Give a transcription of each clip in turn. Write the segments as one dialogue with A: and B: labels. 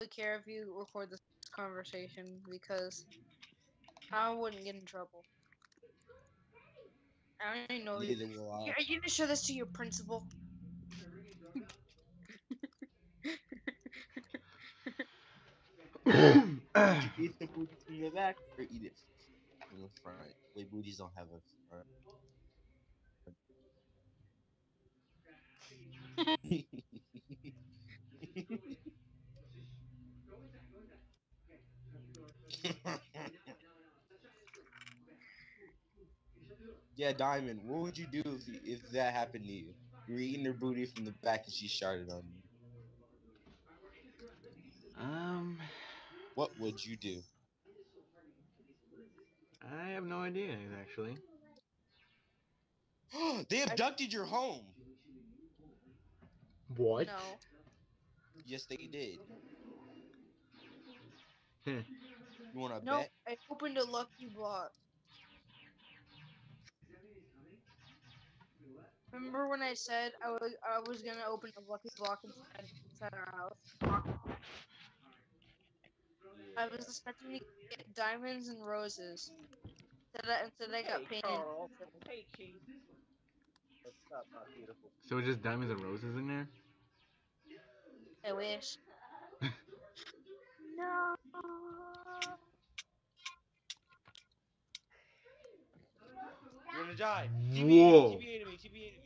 A: really care if you record this conversation because I wouldn't get in trouble. I don't even know who.
B: Neither will I.
A: Are you gonna show this to your principal?
B: Would you eat the booty from the back or eat it from the front? Wait, booties don't have a front. Yeah, Diamond, what would you do if that happened to you? You were eating her booty from the back and she started on you.
C: Um,
B: What would you do?
C: I have no idea actually.
B: They abducted your home.
C: What?
A: No.
B: Yes, they did.
C: Heh.
B: You want to
A: No,
B: bet?
A: I opened a lucky block. Remember when I said I was gonna open a lucky block inside our house? I
B: Yeah.
A: was expecting to get diamonds and roses. Instead I got
B: Hey,
A: painted.
B: Carl. Hey, King. What's up, my beautiful?
C: So it's just diamonds and roses in there?
A: I wish. No.
B: You're gonna die. TBA to me,
C: Whoa.
B: TBA to me, TBA to me.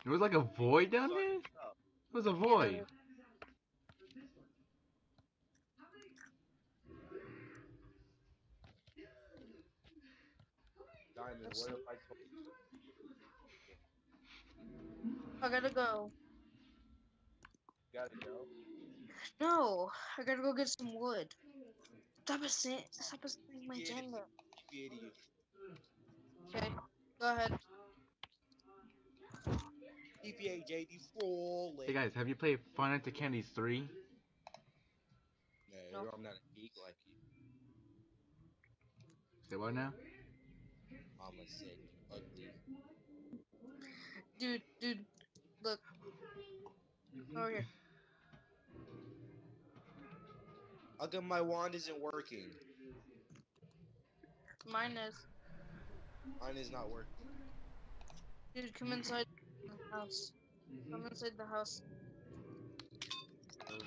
C: It was like a void down
B: Start
C: there?
B: this
C: It
B: up.
C: was a
A: Yeah, there
C: void.
A: was.
B: Diamond,
A: Let's
B: what
A: see.
B: if I told
A: I gotta go.
B: you gotta go?
A: No, I gotta go get some wood. Stop assuming my
B: TBA to me,
A: gender.
B: TBA to you.
A: Okay, go ahead.
B: TBA, JD,
C: Hey
B: rolling.
C: guys, have you played Final Fantasy Candies 3?
B: No,
A: No,
B: I'm not a geek like you.
C: Say what now?
B: Mama said you ugly.
A: dude, look over here.
B: How come my wand isn't working?
A: Mine is.
B: Mine is not working.
A: Dude, come inside the house. Come inside the house.
B: Okay.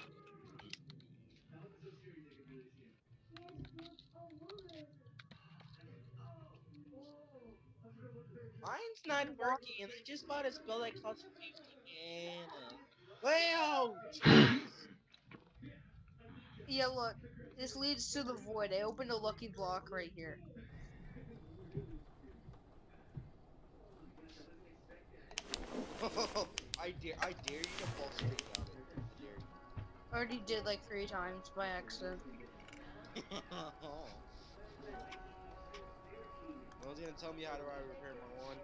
B: Mine's not working, and I just bought a spell that costs 50 mana. Wow, jeez.
A: Yeah, look. This leads to the void. I opened a lucky block right here.
B: I dare you to fall straight down it. I dare you.
A: I already did like 3 times by accident.
B: No one's gonna tell me how do I repair my wand.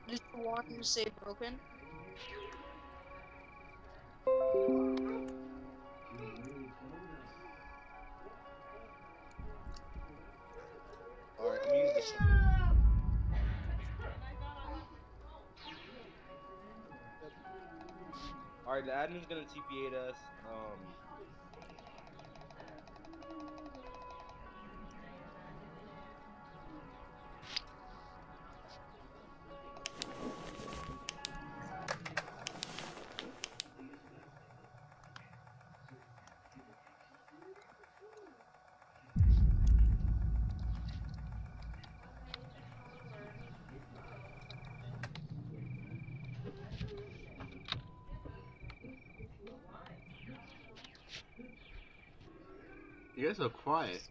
A: Did you want to say broken?
B: Alright, I'm gonna use the ship. Alright, the admin's gonna TP8 us.
C: You guys are quiet.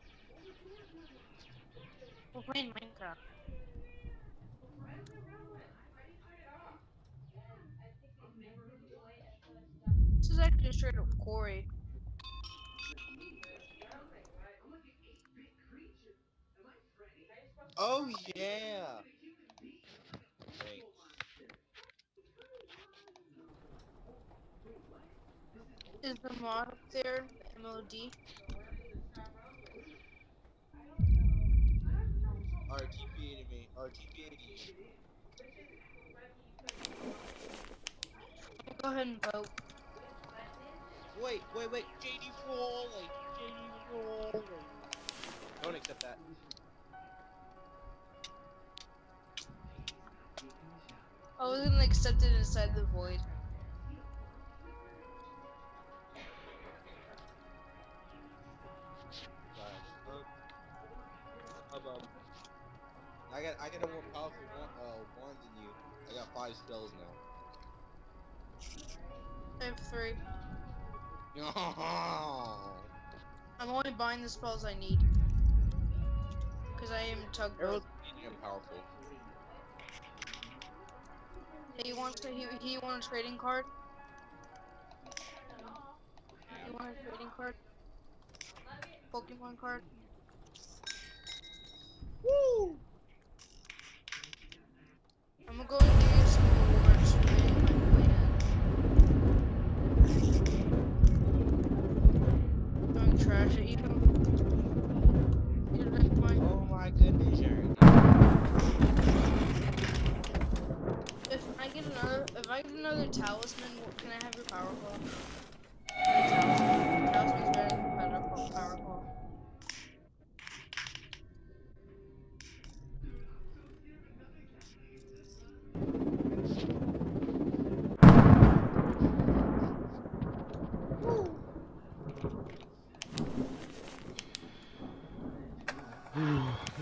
A: We're playing Minecraft. This is actually straight up Corey.
B: Oh yeah. Thanks.
A: Is the mod up there? The MOD?
B: Alright, TP8 to me. Or TP8 to you.
A: ahead and vote.
B: Wait. JD Rolling. JD Rolling. Don't accept that.
A: I was gonna accept it inside the void.
B: I got a more powerful wand than you. I got 5 spells now.
A: I have 3.
B: No.
A: I'm only buying the spells I need. Because I am tugboat.
B: Arrow's medium powerful.
A: Hey, he want a trading card? You want a trading card? Pokemon card?
B: Woo!
A: I'm gonna go and give you some rewards for being my plan. Throwing trash at you. You like mine?
B: Oh my goodness, Jared.
A: If I get another talisman, can I have your power claw? Talisman's better than power claw.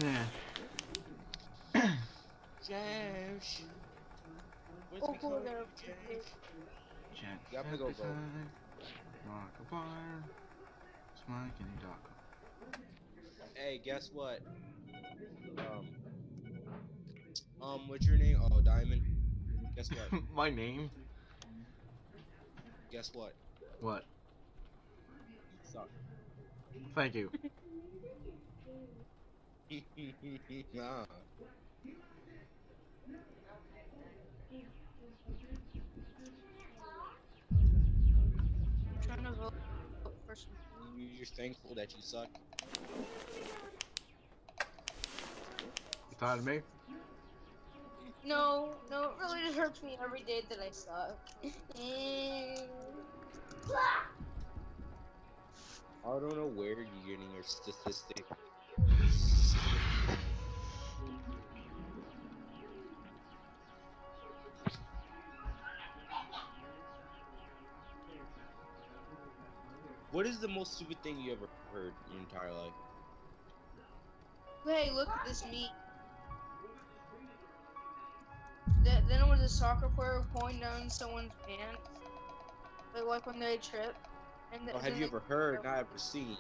C: Yeah.
B: Josh. What's
A: Oh, cool,
B: becoming
A: there.
B: of Josh?
C: Jack
B: You have to go vote.
C: Rock a fire. Smike and Doc.
B: Hey, guess what? What's your name? Oh, Diamond. Guess what?
C: My name?
B: Guess what?
C: What?
B: You suck.
C: Thank you.
B: Nah.
A: I'm trying to vote for some.
B: You're thankful that you suck.
C: You tired of me?
A: No, it really just hurts me every day that I suck.
B: I don't know where you're getting your statistic. What is the most stupid thing you ever heard in your entire life?
A: Hey, look at this meat. Then it was a soccer player pulling down someone's pants, like when they trip. And
B: Oh, have you ever heard, not ever seen?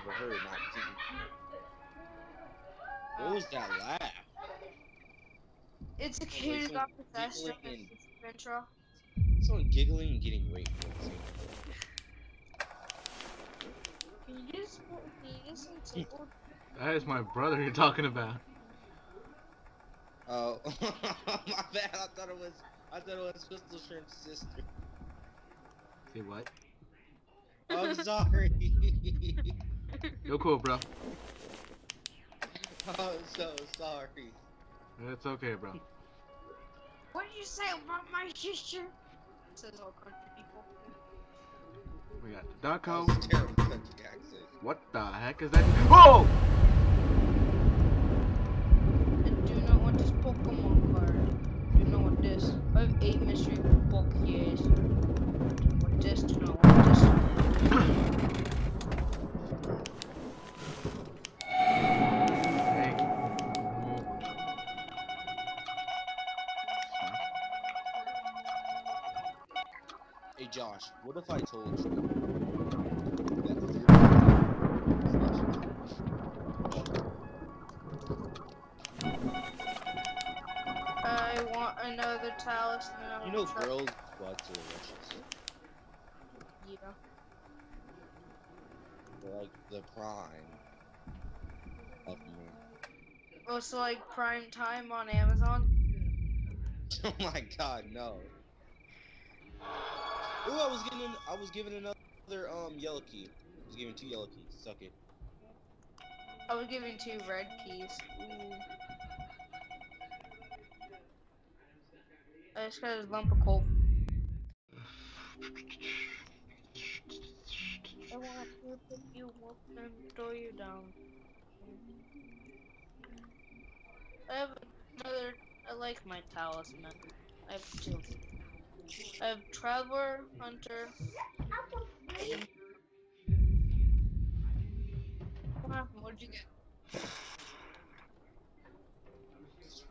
B: Ever heard, not seen. What was that laugh?
A: It's a
B: Like
A: kid who got
B: someone
A: possessed of
B: giggling
A: his intro.
B: Someone giggling and getting raped.
A: Can you just simple?
C: That is my brother you're talking about.
B: Oh, my bad. I thought it was Crystal Shrimp's sister.
C: Say what?
B: I'm sorry.
C: You're cool, bro.
B: I'm so sorry.
C: It's okay, bro.
A: What did you say about my sister? Says all country people.
C: We got the Ducko.
B: That was a terrible country accent.
C: What the heck is that? Whoa!
A: I do not want this Pokemon card. Do not want this. I have 8 mystery book years. Want this? Do not want this.
C: Hey.
B: Hey Josh, what if I told you that
A: I want another talisman.
B: you know girls' butts are delicious.
A: Yeah.
B: They're like the prime of me.
A: Oh, so like prime time on Amazon?
B: Oh my god, no. Ooh, I was given another yellow key. I was given 2 yellow keys. Suck it.
A: I was given 2 red keys. Ooh. I just got a lump of coal. I want to pick you up and throw you down. I have another. I like my talisman. I have two. I have Traveler, Hunter, and what did you get?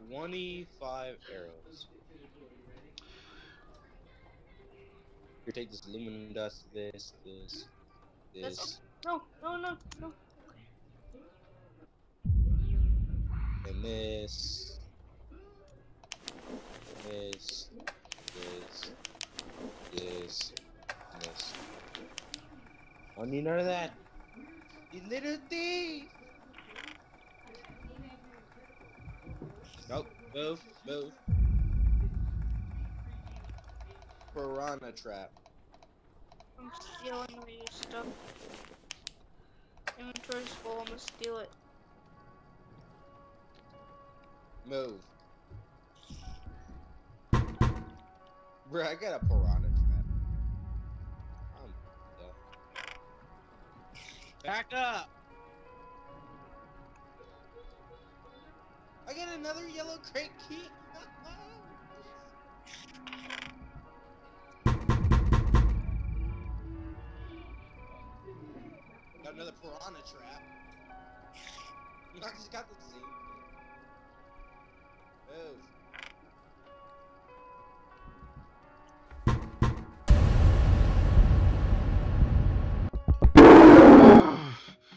B: 25 arrows. Here, take this aluminum dust,
A: That's
B: this,
A: no, no, no, no.
B: and this, this, this, and this. I don't need none of that. You little thief! Nope, move, move. Piranha trap.
A: I'm stealing all your stuff. Inventory's full. I'm gonna steal it.
B: Move. Bruh, I got a piranha trap. I'm done. Back up! I got another yellow crate key! Got another piranha trap. I just got the same thing. Move.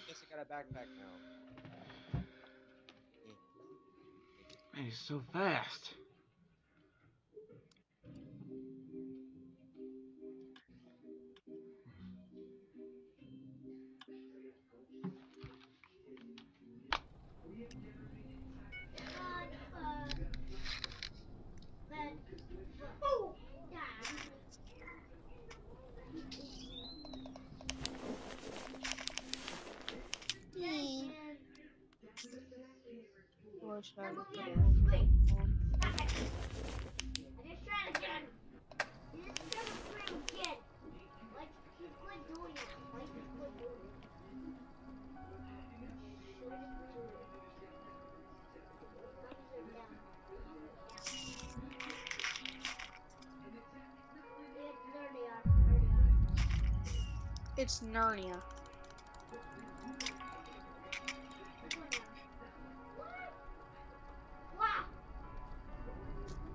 B: Guess I got a backpack now.
C: He's so fast.
A: Wish I would put
D: Wait,
A: it on my phone.
D: stop it. I just tried again. You just tried to play again. Like, he's quit doing that. Like, he's quit doing it. Should have quit doing it. Thumbs are down. There they are. There they are.
A: It's Narnia.
D: Wow!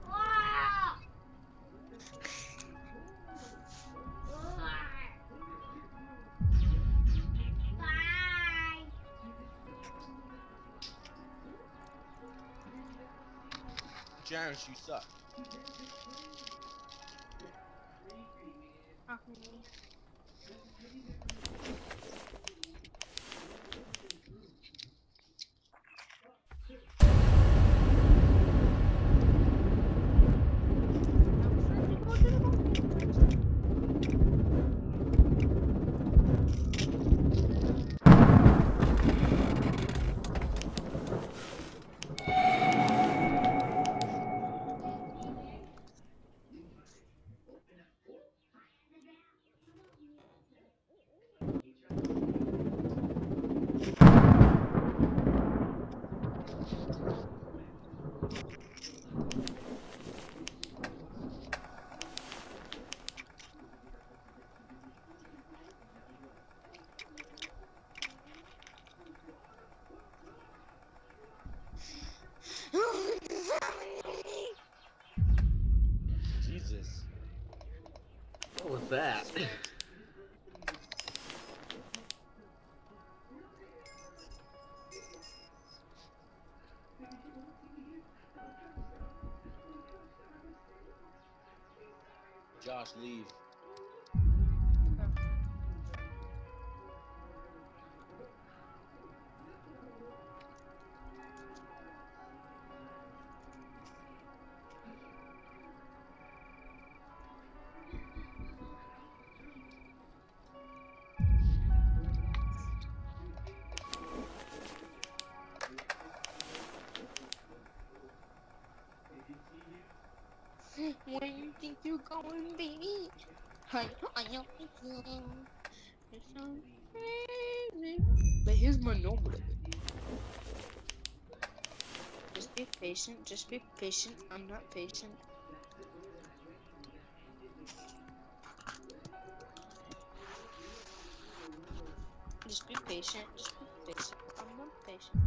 D: Wow! Bye!
B: Janice, you suck. Jesus.
C: What was that?
B: Josh, leave.
A: Where you think you're going, baby? It's so crazy. But here's my number. Just be patient. Just be patient. I'm not patient. Just be patient. Just be patient. I'm not patient.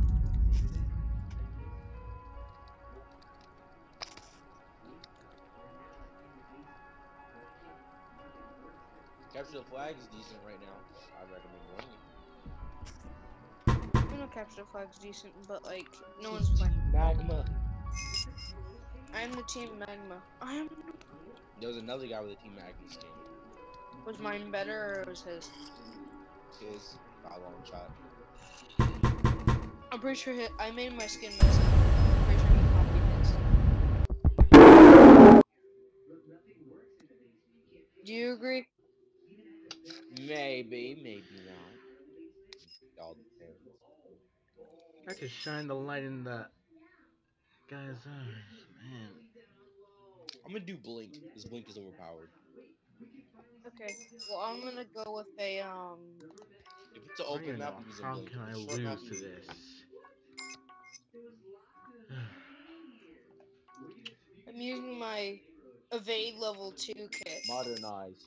B: Capture the flag is decent right now. I recommend joining.
A: I know capture the flag's decent, but like no
B: This
A: one's
B: is
A: playing.
B: Team Magma.
A: I'm the team magma. I am.
B: There was another guy with a Team Magma skin.
A: Was mine better or was his?
B: His by a long shot.
A: I'm pretty sure I made my skin myself. I'm pretty sure he copied his. Do you agree?
B: Maybe, maybe not. All depends.
C: I could shine the light in that guy's eyes, man.
B: I'm gonna do Blink, because Blink is overpowered.
A: Okay. Well, I'm gonna go with a
B: If it's an
C: I don't
B: open
C: even
B: map,
C: know
B: I'm using
C: how
B: Blink.
C: can
B: If
C: I
B: it's a short map,
C: lose
B: I'm
C: to
B: using
C: this.
B: Blink.
A: I'm using my evade level 2 kit.
B: Modernize.